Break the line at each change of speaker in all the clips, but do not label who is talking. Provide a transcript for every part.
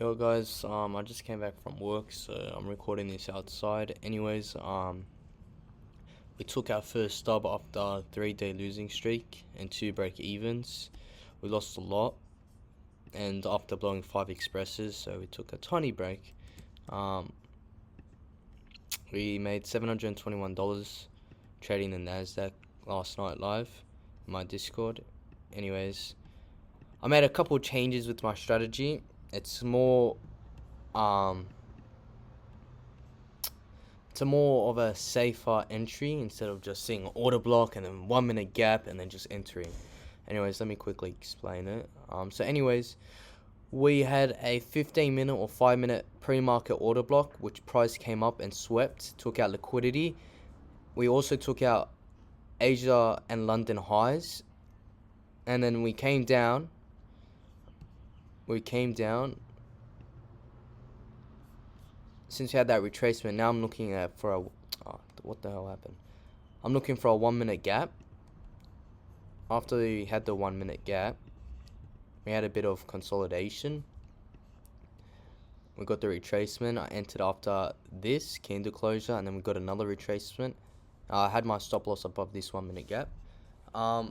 Yo guys, I just came back from work, so I'm recording this outside. Anyways, we took our first stub after a 3-day losing streak and 2 break evens. We lost a lot, and after blowing 5 expresses, so we took a tiny break. We made $721 trading the nasdaq last night live in my Discord. Anyways, I made a couple changes with my strategy. It's more it's a more of a safer entry instead of just seeing an order block and then 1 minute gap and then just entering. Anyways, let me quickly explain it. So anyways, we had a 15-minute or 5-minute pre-market order block, which price came up and swept, took out liquidity. We also took out Asia and London highs, and then we came down. Since we had that retracement, now I'm looking at for a what the hell happened? I'm looking for a 1 minute gap. After we had the 1 minute gap, we had a bit of consolidation. We got the retracement. I entered after this candle closure, and then we got another retracement. I had my stop loss above this 1 minute gap. The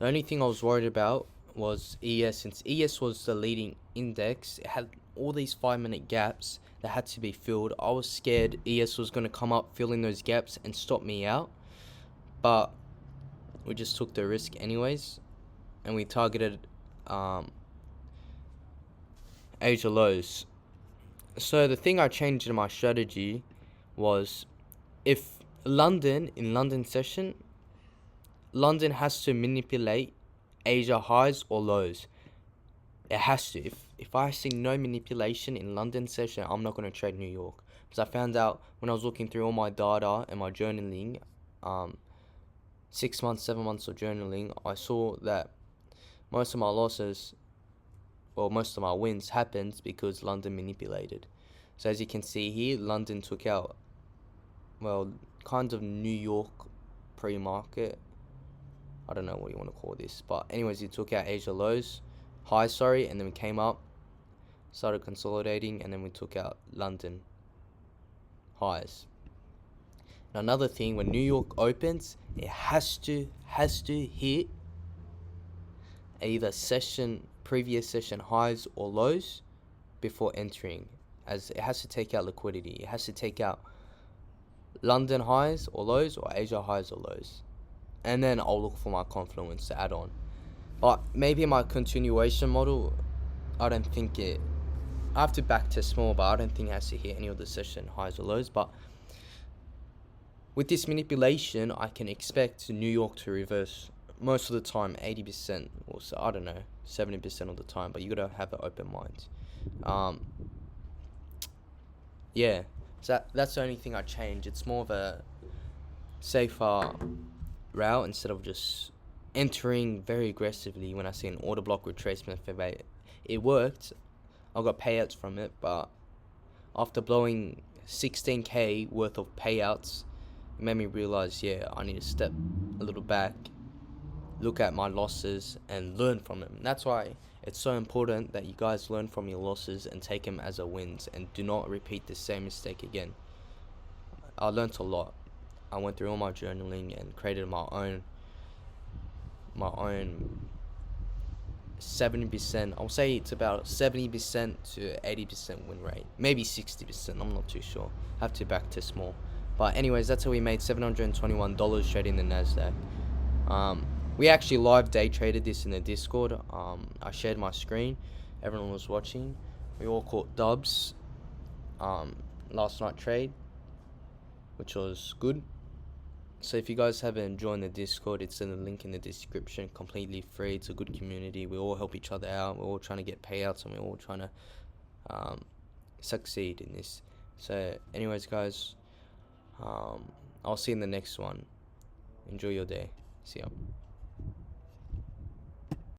only thing I was worried about was ES. Since ES was the leading index, it had all these 5-minute gaps that had to be filled. I was scared ES was going to come up, fill in those gaps and stop me out, but we just took the risk anyways, and we targeted Asia lows. So the thing I changed in my strategy was, if in London session, London has to manipulate Asia highs or lows. It has to. If I see no manipulation in London session, I'm not going to trade New York. Because I found out when I was looking through all my data and my journaling, 6 months, 7 months of journaling, I saw that most of my losses, well, most of my wins happened because London manipulated. So as you can see here, London took out, well, kind of New York pre-market. I don't know what you want to call this, but anyways, it took out Asia lows, highs, and then we came up, started consolidating, and then we took out London highs. And another thing, when New York opens, it has to hit either previous session highs or lows before entering, as it has to take out liquidity. It has to take out London highs or lows or Asia highs or lows, and then I'll look for my confluence to add on. But maybe my continuation model, I don't think it, I have to back test more, but I don't think it has to hit any of the session highs or lows. But with this manipulation, I can expect New York to reverse most of the time, 80%, or so, I don't know, 70% of the time, but you gotta have an open mind. Yeah, so that's the only thing I change. It's more of a safer route instead of just entering very aggressively when I see an order block retracement. It worked. I got payouts from it, but after blowing 16k worth of payouts, it made me realize, yeah, I need to step a little back, look at my losses and learn from them. That's why it's so important that you guys learn from your losses and take them as a wins, and do not repeat the same mistake again. I learned a lot. I went through all my journaling and created my own 70%. I'll say it's about 70% to 80% win rate, maybe 60%. I'm not too sure. Have to back test more. But anyways, that's how we made $721 trading the nasdaq. We actually live day traded this in the Discord. I shared my screen. Everyone was watching. We all caught dubs. Last night trade, which was good. So if you guys haven't joined the Discord, it's in the link in the description. Completely free. It's a good community. We all help each other out. We're all trying to get payouts, and we're all trying to succeed in this. So anyways, guys, I'll see you in the next one. Enjoy your day. See ya.